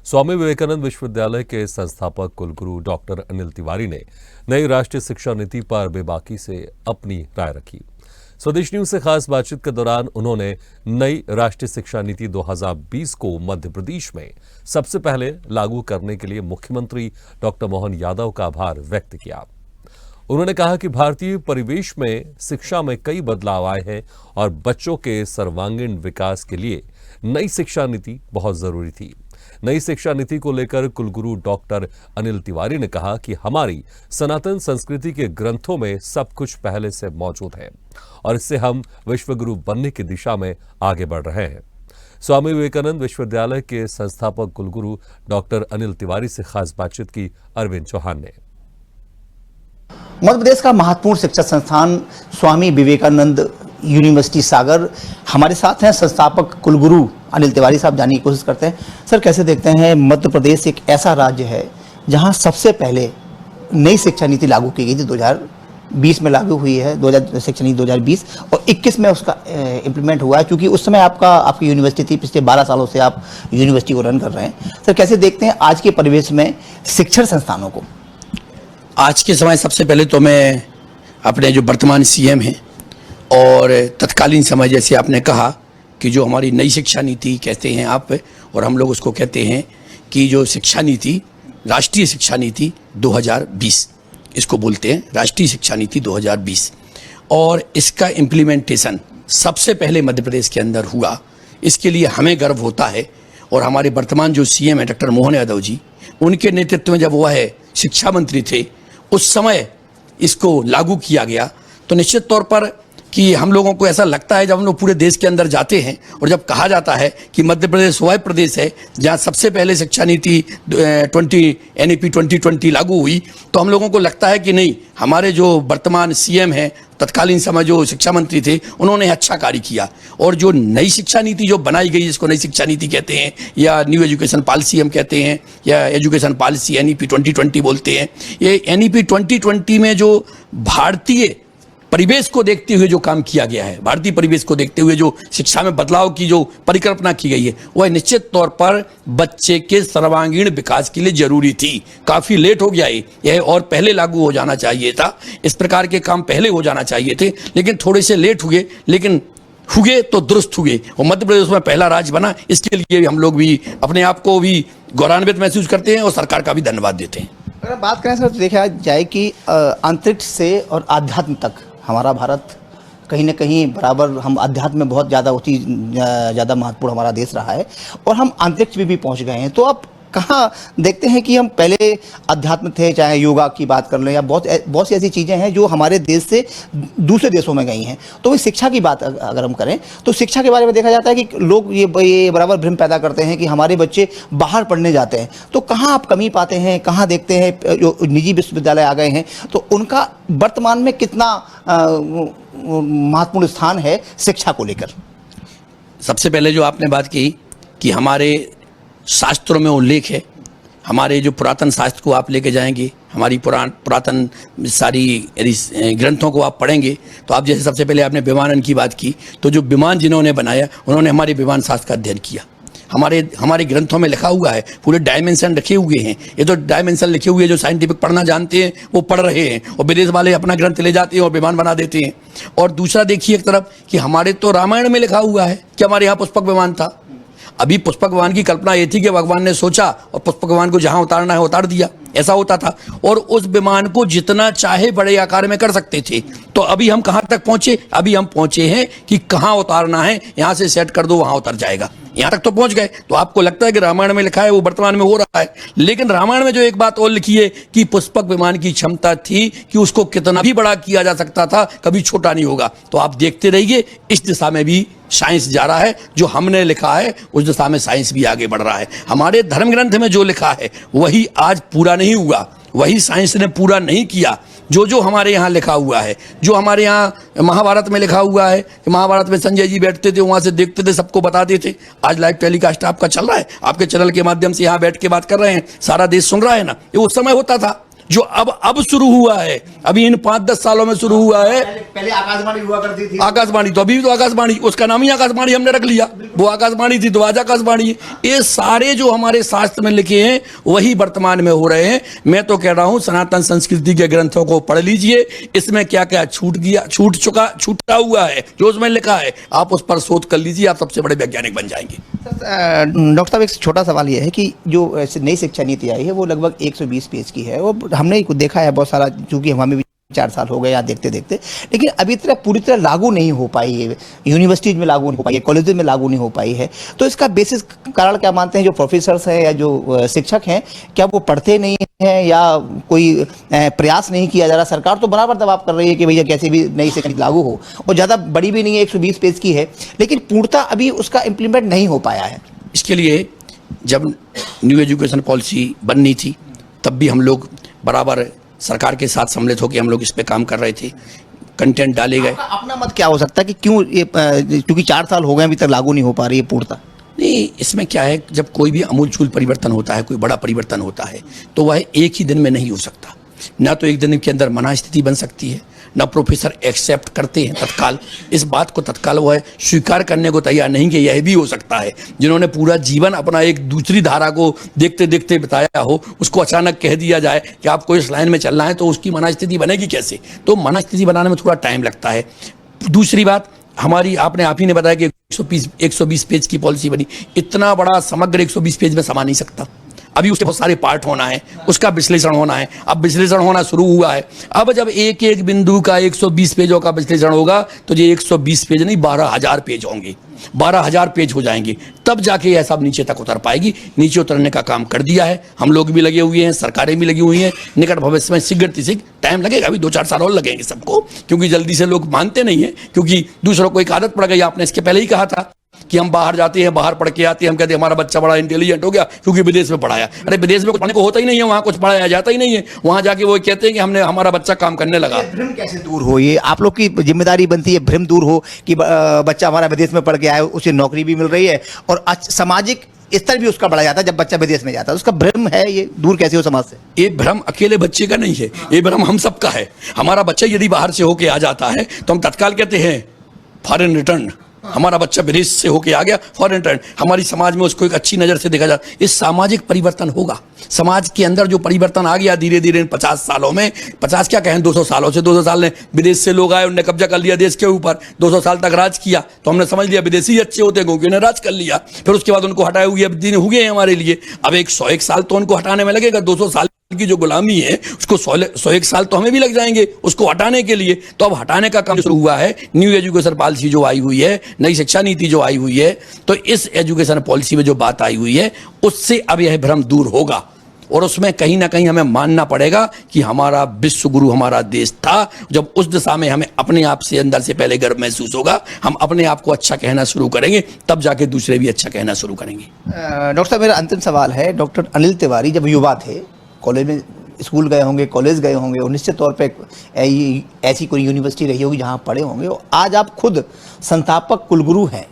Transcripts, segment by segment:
स्वामी विवेकानंद विश्वविद्यालय के संस्थापक कुलगुरु डॉक्टर अनिल तिवारी ने नई राष्ट्रीय शिक्षा नीति पर बेबाकी से अपनी राय रखी। स्वदेश न्यूज से खास बातचीत के दौरान उन्होंने नई राष्ट्रीय शिक्षा नीति 2020 को मध्य प्रदेश में सबसे पहले लागू करने के लिए मुख्यमंत्री डॉक्टर मोहन यादव का आभार व्यक्त किया। उन्होंने कहा कि भारतीय परिवेश में शिक्षा में कई बदलाव आए हैं और बच्चों के सर्वांगीण विकास के लिए नई शिक्षा नीति बहुत जरूरी थी। नई शिक्षा नीति को लेकर कुलगुरु डॉक्टर अनिल तिवारी ने कहा कि हमारी सनातन संस्कृति के ग्रंथों में सब कुछ पहले से मौजूद है और इससे हम विश्वगुरु बनने की दिशा में आगे बढ़ रहे हैं। स्वामी विवेकानंद विश्वविद्यालय के संस्थापक कुलगुरु डॉक्टर अनिल तिवारी से खास बातचीत की अरविंद चौहान ने। मध्य प्रदेश का महत्वपूर्ण शिक्षा संस्थान स्वामी विवेकानंद यूनिवर्सिटी सागर हमारे साथ हैं संस्थापक कुलगुरु अनिल तिवारी साहब। जानने की कोशिश करते हैं। सर, कैसे देखते हैं मध्य प्रदेश एक ऐसा राज्य है जहां सबसे पहले नई शिक्षा नीति लागू की गई थी, 2020 में लागू हुई है, शिक्षा नीति 2020 और 21 में उसका इम्प्लीमेंट हुआ है, क्योंकि उस समय आपकी यूनिवर्सिटी थी। पिछले 12 सालों से आप यूनिवर्सिटी को रन कर रहे हैं। सर, कैसे देखते हैं आज के परिवेश में शिक्षण संस्थानों को? आज के समय सबसे पहले तो मैं अपने जो वर्तमान सीएम हैं और तत्कालीन समय, जैसे आपने कहा कि जो हमारी नई शिक्षा नीति कहते हैं आप और हम लोग उसको कहते हैं कि जो शिक्षा नीति, राष्ट्रीय शिक्षा नीति 2020 इसको बोलते हैं, राष्ट्रीय शिक्षा नीति 2020, और इसका इम्प्लीमेंटेशन सबसे पहले मध्य प्रदेश के अंदर हुआ। इसके लिए हमें गर्व होता है। और हमारे वर्तमान जो सीएम है डॉक्टर मोहन यादव जी, उनके नेतृत्व में जब वह शिक्षा मंत्री थे उस समय इसको लागू किया गया। तो निश्चित तौर पर कि हम लोगों को ऐसा लगता है, जब हम लोग पूरे देश के अंदर जाते हैं और जब कहा जाता है कि मध्य प्रदेश वह प्रदेश है जहां सबसे पहले शिक्षा नीति NEP 2020 लागू हुई, तो हम लोगों को लगता है कि नहीं, हमारे जो वर्तमान सीएम हैं, तत्कालीन समय जो शिक्षा मंत्री थे, उन्होंने अच्छा कार्य किया। और जो नई शिक्षा नीति जो बनाई गई, जिसको नई शिक्षा नीति कहते हैं या न्यू एजुकेशन पॉलिसी हम कहते हैं या एजुकेशन पॉलिसी NEP 2020 बोलते हैं, ये NEP 2020 में जो भारतीय परिवेश को देखते हुए जो काम किया गया है, भारतीय परिवेश को देखते हुए जो शिक्षा में बदलाव की जो परिकल्पना की गई है, वह निश्चित तौर पर बच्चे के सर्वांगीण विकास के लिए जरूरी थी। काफी लेट हो गया यह और पहले लागू हो जाना चाहिए था। इस प्रकार के काम पहले हो जाना चाहिए थे, लेकिन थोड़े से लेट हुए, लेकिन हुए तो दुरुस्त हुए और मध्य प्रदेश में पहला राज्य बना। इसके लिए हम लोग भी अपने आप को भी गौरवान्वित महसूस करते हैं और सरकार का भी धन्यवाद देते हैं। अगर बात करें सर, तो देखा जाए कि अंतरिक्ष से और आध्यात्म तक हमारा भारत कहीं ना कहीं बराबर, हम अध्यात्म में बहुत ज़्यादा महत्वपूर्ण हमारा देश रहा है और हम अंतरिक्ष में भी पहुंच गए हैं। तो आप कहाँ देखते हैं कि हम पहले अध्यात्म थे, चाहे योगा की बात कर लें या बहुत सी ऐसी चीज़ें हैं जो हमारे देश से दूसरे देशों में गई हैं। तो शिक्षा की बात अगर हम करें तो शिक्षा के बारे में देखा जाता है कि लोग ये बराबर भ्रम पैदा करते हैं कि हमारे बच्चे बाहर पढ़ने जाते हैं। तो कहाँ आप कमी पाते हैं, कहाँ देखते हैं जो निजी विश्वविद्यालय आ गए हैं तो उनका वर्तमान में कितना महत्वपूर्ण स्थान है शिक्षा को लेकर? सबसे पहले जो आपने बात की कि हमारे शास्त्रों में उल्लेख है, हमारे जो पुरातन शास्त्र को आप लेके जाएंगे, हमारी पुरातन सारी ग्रंथों को आप पढ़ेंगे तो आप, जैसे सबसे पहले आपने विमानन की बात की, तो जो विमान जिन्होंने बनाया उन्होंने हमारे विमान शास्त्र का अध्ययन किया। हमारे ग्रंथों में लिखा हुआ है, पूरे डायमेंशन लिखे हुए हैं। ये तो डायमेंशन लिखे हुए जो साइंटिफिक पढ़ना जानते हैं वो पढ़ रहे हैं और विदेश वाले अपना ग्रंथ ले जाते हैं और विमान बना देते हैं। और दूसरा देखिए एक तरफ कि हमारे तो रामायण में लिखा हुआ है कि हमारे यहाँ पुष्पक विमान था। अभी पुष्पक विमान की कल्पना ये थी कि भगवान ने सोचा और पुष्पक विमान को जहां उतारना है उतार दिया, ऐसा होता था। और उस विमान को जितना चाहे बड़े आकार में कर सकते थे। तो अभी हम कहां तक पहुंचे? अभी हम पहुंचे हैं कि कहां उतारना है, यहां से सेट कर दो, वहां उतर जाएगा। यहां तक तो पहुंच गए। तो आपको लगता है कि रामायण में लिखा है वो वर्तमान में हो रहा है, लेकिन रामायण में जो एक बात और लिखी है कि पुष्पक विमान की क्षमता थी कि उसको कितना भी बड़ा किया जा सकता था, कभी छोटा नहीं होगा। तो आप देखते रहिए, इस दिशा में भी साइंस जा रहा है। जो हमने लिखा है उस दिशा में साइंस भी आगे बढ़ रहा है। हमारे धर्म ग्रंथ में जो लिखा है वही आज पूरा नहीं हुआ, वही साइंस ने पूरा नहीं किया। जो हमारे यहाँ लिखा हुआ है, जो हमारे यहाँ महाभारत में लिखा हुआ है कि महाभारत में संजय जी बैठते थे, वहां से देखते थे, सबको बताते थे। आज लाइव टेलीकास्ट आपका चल रहा है, आपके चैनल के माध्यम से यहाँ बैठ के बात कर रहे हैं, सारा देश सुन रहा है ना। ये उस समय होता था। जो अब शुरू हुआ है अभी इन 5-10 सालों में शुरू हुआ है। पहले आकाशवाणी हुआ करती थी। आकाशवाणी तो अभी तो आकाशवाणी, उसका नाम ही आकाशवाणी हमने रख लिया, वो आकाशवाणी थी तो आज आकाशवाणी है। ये सारे जो हमारे शास्त्र में लिखे हैं वही वर्तमान में हो रहे हैं। मैं तो कह रहा हूं सनातन संस्कृति के ग्रंथों को पढ़ लीजिए, इसमें क्या क्या छूटा हुआ है जो उसमें लिखा है, आप उस पर शोध कर लीजिए, आप सबसे बड़े वैज्ञानिक बन जाएंगे। डॉक्टर साहब, एक छोटा सवाल यह है कि जो नई शिक्षा नीति आई है वो लगभग 120 पेज की है। वो हमने देखा है बहुत सारा, चूंकि हमें भी 4 साल हो गए यहाँ देखते देखते, लेकिन अभी पूरी तरह लागू नहीं हो पाई है। यूनिवर्सिटीज में लागू नहीं हो पाई है, कॉलेजेस में लागू नहीं हो पाई है। तो इसका बेसिस कारण क्या मानते हैं जो प्रोफेसर्स हैं या जो शिक्षक हैं, क्या वो पढ़ते नहीं हैं या कोई प्रयास नहीं किया जा रहा? सरकार तो बराबर दबाव कर रही है कि भैया कैसे भी नई शिक्षा नीति लागू हो, और ज़्यादा बड़ी भी नहीं है, 120 पेज की है, लेकिन पूर्णतः अभी उसका इम्प्लीमेंट नहीं हो पाया है। इसके लिए जब न्यू एजुकेशन पॉलिसी बननी थी तब भी हम लोग बराबर सरकार के साथ सम्मिलित होकर हम लोग इस पे काम कर रहे थे, कंटेंट डाले गए। अपना मत क्या हो सकता है कि क्यों ये, क्योंकि 4 साल हो गए अभी तक लागू नहीं हो पा रही है पूर्णतः? नहीं, इसमें क्या है, जब कोई भी अमूलचूल परिवर्तन होता है, कोई बड़ा परिवर्तन होता है तो वह एक ही दिन में नहीं हो सकता। ना तो एक दिन के अंदर मना स्थिति बन सकती है, ना प्रोफेसर एक्सेप्ट करते हैं तत्काल इस बात को, तत्काल वो है स्वीकार करने को तैयार नहीं कि यह भी हो सकता है। जिन्होंने पूरा जीवन अपना एक दूसरी धारा को देखते देखते बिताया हो, उसको अचानक कह दिया जाए कि आपको इस लाइन में चलना है, तो उसकी मना स्थिति बनेगी कैसे? तो मना स्थिति बनाने में थोड़ा टाइम लगता है। दूसरी बात, हमारी आप ही ने बताया कि 120 पेज की पॉलिसी बनी, इतना बड़ा समग्र 120 पेज में समा नहीं सकता। अभी उसके बहुत सारे पार्ट होना है, उसका विश्लेषण होना है। अब विश्लेषण होना शुरू हुआ है। अब जब एक एक बिंदु का 120 पेजों का विश्लेषण होगा तो ये 120 पेज नहीं 12,000 पेज होंगे, 12,000 पेज हो जाएंगे, तब जाके यह सब नीचे तक उतर पाएगी। नीचे उतरने का काम कर दिया है, हम लोग भी लगे हुए हैं, सरकारें भी लगी हुई हैं। निकट भविष्य में शीघ्र टाइम लगेगा, अभी 2-4 साल और लगेंगे सबको, क्योंकि जल्दी से लोग मानते नहीं है, क्योंकि दूसरों को एक आदत पड़ गई। आपने इसके पहले ही कहा था कि हम बाहर जाते हैं, बाहर पढ़ के आते हैं, हम कहते हैं हमारा बच्चा बड़ा इंटेलिजेंट हो गया क्योंकि विदेश में पढ़ाया। अरे विदेश में कुछ पढ़ने को होता ही नहीं है, वहाँ कुछ पढ़ाया जाता ही नहीं है। वहाँ जाके वो कहते हैं कि हमारा बच्चा काम करने लगा। भ्रम कैसे दूर हो? ये आप लोग की जिम्मेदारी बनती है, भ्रम दूर हो कि बच्चा हमारा विदेश में पढ़ के आया, उसे नौकरी भी मिल रही है और सामाजिक स्तर भी उसका बढ़ा जाता है जब बच्चा विदेश में जाता है। उसका भ्रम है, ये दूर कैसे हो समाज से? ये भ्रम अकेले बच्चे का नहीं है, ये भ्रम हम सबका है। हमारा बच्चा यदि बाहर से होके आ जाता है तो हम तत्काल कहते हैं फॉरेन रिटर्न, हमारा बच्चा विदेश से होके आ गया, फॉरेन रिटर्न। हमारी समाज में उसको एक अच्छी नज़र से देखा जाता है। इस सामाजिक परिवर्तन होगा, समाज के अंदर जो परिवर्तन आ गया धीरे धीरे 50 सालों में, 50 क्या कहें 200 सालों से, 200 साल ने विदेश से लोग आए, उन्होंने कब्जा कर लिया देश के ऊपर, 200 साल तक राज किया, तो हमने समझ लिया विदेशी अच्छे होते हैं क्योंकि उन्होंने राज कर लिया। फिर उसके बाद उनको हटाए हुए अब दिन हो गए हैं हमारे लिए। अब 101 साल तो उनको हटाने में लगेगा, 200 साल की जो गुलामी है उसको 101 साल तो हमें भी लग जाएंगे उसको हटाने के लिए। तो अब हटाने का काम शुरू हुआ है। न्यू एजुकेशन पॉलिसी जो आई हुई है, नई शिक्षा नीति जो आई हुई है, तो इस एजुकेशन पॉलिसी में जो बात आई हुई है उससे अब यह भ्रम दूर होगा और उसमें कहीं ना कहीं हमें मानना पड़ेगा कि हमारा विश्व गुरु हमारा देश था। जब उस दिशा में हमें अपने आप से अंदर से पहले गर्व महसूस होगा, हम अपने आप को अच्छा कहना शुरू करेंगे, तब जाके दूसरे भी अच्छा कहना शुरू करेंगे। डॉक्टर साहब, मेरा अंतिम सवाल है। डॉक्टर अनिल तिवारी जब युवा थे, कॉलेज में स्कूल गए होंगे, कॉलेज गए होंगे और निश्चित तौर पे ऐसी कोई यूनिवर्सिटी रही होगी जहाँ पढ़े होंगे, और आज आप खुद संस्थापक कुलगुरु हैं।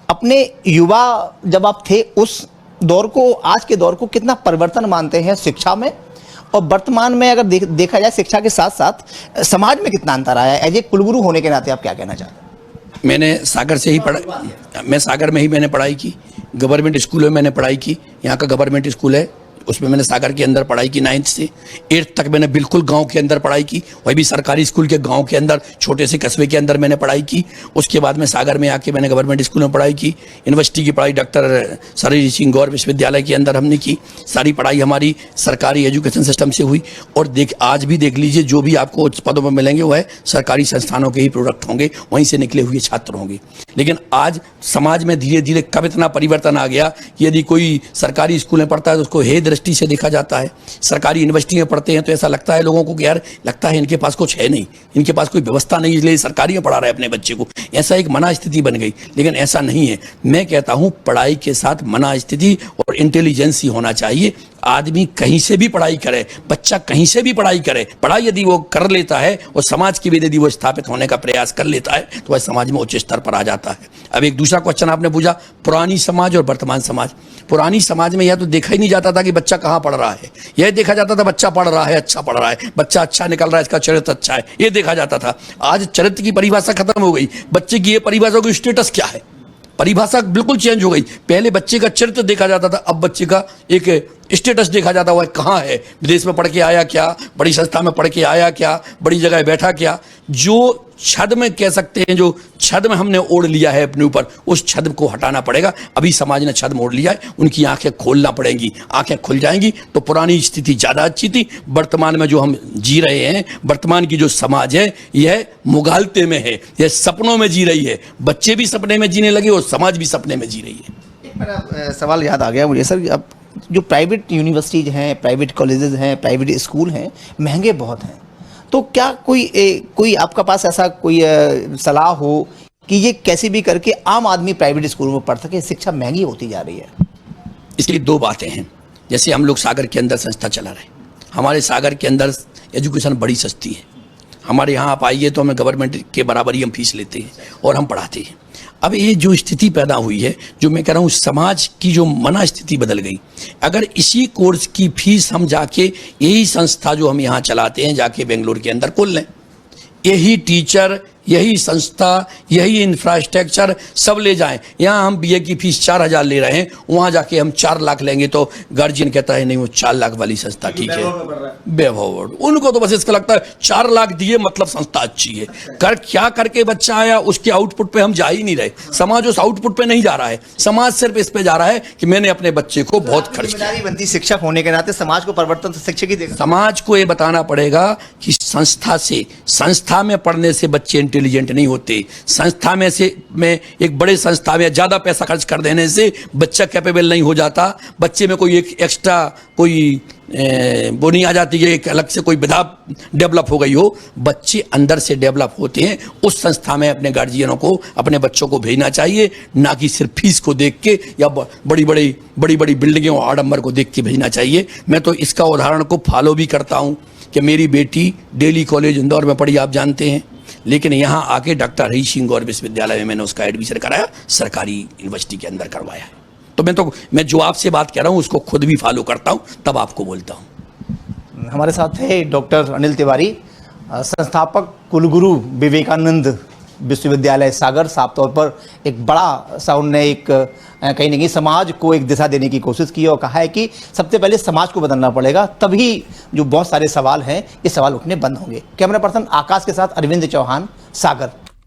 अपने युवा जब आप थे उस दौर को, आज के दौर को कितना परिवर्तन मानते हैं शिक्षा में, और वर्तमान में अगर देखा जाए शिक्षा के साथ साथ समाज में कितना अंतर आया है? एज ए कुलगुरु होने के नाते आप क्या कहना चाहते हैं? मैंने सागर से ही मैं सागर में ही मैंने पढ़ाई की, गवर्नमेंट स्कूल में मैंने पढ़ाई की। यहाँ का गवर्नमेंट स्कूल है, उसमें मैंने सागर के अंदर पढ़ाई की 9th से 8th तक मैंने बिल्कुल गांव के अंदर पढ़ाई की, वही भी सरकारी स्कूल के गांव के अंदर छोटे से कस्बे के अंदर मैंने पढ़ाई की। उसके बाद में सागर में आके मैंने गवर्नमेंट स्कूल में पढ़ाई की। यूनिवर्सिटी की पढ़ाई डॉक्टर सर सिंह गौर विश्वविद्यालय के अंदर हमने की। सारी पढ़ाई हमारी सरकारी एजुकेशन सिस्टम से हुई। और आज भी देख लीजिए, जो भी आपको उच्च पदों पर मिलेंगे वह सरकारी संस्थानों के ही प्रोडक्ट होंगे, वहीं से निकले हुए छात्र होंगे। लेकिन आज समाज में धीरे धीरे कब इतना परिवर्तन आ गया कि यदि कोई सरकारी स्कूल में पढ़ता है तो उसको हे दृष्टि से देखा जाता है। सरकारी यूनिवर्सिटी में पढ़ते हैं तो ऐसा लगता है लोगों को कि यार लगता है इनके पास कुछ है नहीं, इनके पास कोई व्यवस्था नहीं, इसलिए सरकारी में पढ़ा रहे अपने बच्चे को। ऐसा एक मना स्थिति बन गई, लेकिन ऐसा नहीं है। मैं कहता हूं पढ़ाई के साथ मना स्थिति और इंटेलिजेंस ही होना चाहिए। आदमी कहीं से भी पढ़ाई करे, बच्चा कहीं से भी पढ़ाई करे, पढ़ाई यदि वो कर लेता है और समाज की भी यदि वो स्थापित होने का प्रयास कर लेता है तो वह समाज में उच्च स्तर पर आ जाता है। अब एक दूसरा क्वेश्चन आपने पूछा, पुरानी समाज और वर्तमान समाज। पुरानी समाज में यह तो देखा ही नहीं जाता था कि बच्चा कहाँ पढ़ रहा है, यह देखा जाता था बच्चा पढ़ रहा है, अच्छा पढ़ रहा है, बच्चा अच्छा निकल रहा है, इसका चरित्र अच्छा है, ये देखा जाता था। आज चरित्र की परिभाषा खत्म हो गई, बच्चे की ये परिभाषा को स्टेटस क्या है, परिभाषा बिल्कुल चेंज हो गई। पहले बच्चे का चरित्र देखा जाता था, अब बच्चे का एक स्टेटस देखा जाता हुआ कहाँ है, विदेश में पढ़ के आया क्या, बड़ी संस्था में पढ़ के आया क्या, बड़ी जगह बैठा क्या। जो छद्म कह सकते हैं, जो छद्म हमने ओढ़ लिया है अपने ऊपर, उस छद्म को हटाना पड़ेगा। अभी समाज ने छद्म ओढ़ लिया है, उनकी आंखें खोलना पड़ेंगी, आंखें खुल जाएंगी तो पुरानी स्थिति ज़्यादा अच्छी थी। वर्तमान में जो हम जी रहे हैं, वर्तमान की जो समाज है यह मुगालते में है, यह सपनों में जी रही है। बच्चे भी सपने में जीने लगे और समाज भी सपने में जी रही है। एक मेरा सवाल याद आ गया मुझे सर, अब जो प्राइवेट यूनिवर्सिटीज़ हैं, प्राइवेट कॉलेजेस हैं, प्राइवेट स्कूल हैं, महंगे बहुत हैं, तो क्या कोई आपका पास ऐसा कोई सलाह हो कि ये कैसे भी करके आम आदमी प्राइवेट स्कूल में पढ़ सके? शिक्षा महंगी होती जा रही है। इसके लिए दो बातें हैं। जैसे हम लोग सागर के अंदर संस्था चला रहे हैं, हमारे सागर के अंदर एजुकेशन बड़ी सस्ती है। हमारे यहाँ आप आइए तो हमें गवर्नमेंट के बराबर ही हम फीस लेते हैं और हम पढ़ाते हैं। अब ये जो स्थिति पैदा हुई है, जो मैं कह रहा हूँ समाज की जो मना स्थिति बदल गई। अगर इसी कोर्स की फीस हम जाके यही संस्था जो हम यहाँ चलाते हैं जाके बेंगलोर के अंदर खोल लें, यही टीचर, यही संस्था, यही इंफ्रास्ट्रक्चर सब ले जाएं। यहाँ हम बीए की फीस 4,000 ले रहे हैं, वहाँ जाके हम 4 लाख लेंगे तो गार्जियन कहता है नहीं वो 4 लाख वाली संस्था ठीक है, बेवफावोड। उनको तो बस इसका लगता है 4 लाख दिए मतलब संस्था अच्छी है। क्या करके बच्चा आया उसके आउटपुट पे हम जा ही नहीं रहे। समाज उस आउटपुट पे नहीं जा रहा है, समाज सिर्फ इस पे जा रहा है कि मैंने अपने बच्चे को बहुत खर्च किया। बनती शिक्षक होने के नाते समाज को परिवर्तन तो शिक्षक ही देगा। समाज को ये बताना पड़ेगा कि संस्था में पढ़ने से बच्चे इंटेलिजेंट नहीं होते। संस्था में एक बड़े संस्था में ज़्यादा पैसा खर्च कर देने से बच्चा कैपेबल नहीं हो जाता। बच्चे में कोई एक एक्स्ट्रा कोई वो नहीं आ जाती है, एक अलग से कोई विधा डेवलप हो गई हो। बच्चे अंदर से डेवलप होते हैं। उस संस्था में अपने गार्जियनों को अपने बच्चों को भेजना चाहिए, ना कि सिर्फ फीस को देख के या बड़ी बड़ी बिल्डिंगें और आडंबर को देख के भेजना चाहिए। मैं तो इसका उदाहरण को फॉलो भी करता हूँ कि मेरी बेटी दिल्ली कॉलेज इंदौर में पढ़ी, आप जानते हैं, लेकिन यहाँ आके डॉक्टर हरी सिंह गौर विश्वविद्यालय में मैंने उसका एडमिशन कराया, सरकारी यूनिवर्सिटी के अंदर करवाया। तो मैं जो आपसे बात कह रहा हूँ उसको खुद भी फॉलो करता हूँ, तब आपको बोलता हूँ। हमारे साथ है डॉक्टर अनिल तिवारी, संस्थापक कुलगुरु विवेकानंद विश्वविद्यालय सागर। साफ तौर पर एक बड़ा सा उन्होंने एक कहीं ना कहीं समाज को एक दिशा देने की कोशिश की और कहा है कि सबसे पहले समाज को बदलना पड़ेगा, तभी जो बहुत सारे सवाल हैं ये सवाल उठने बंद होंगे। कैमरा पर्सन आकाश के साथ अरविंद चौहान, सागर।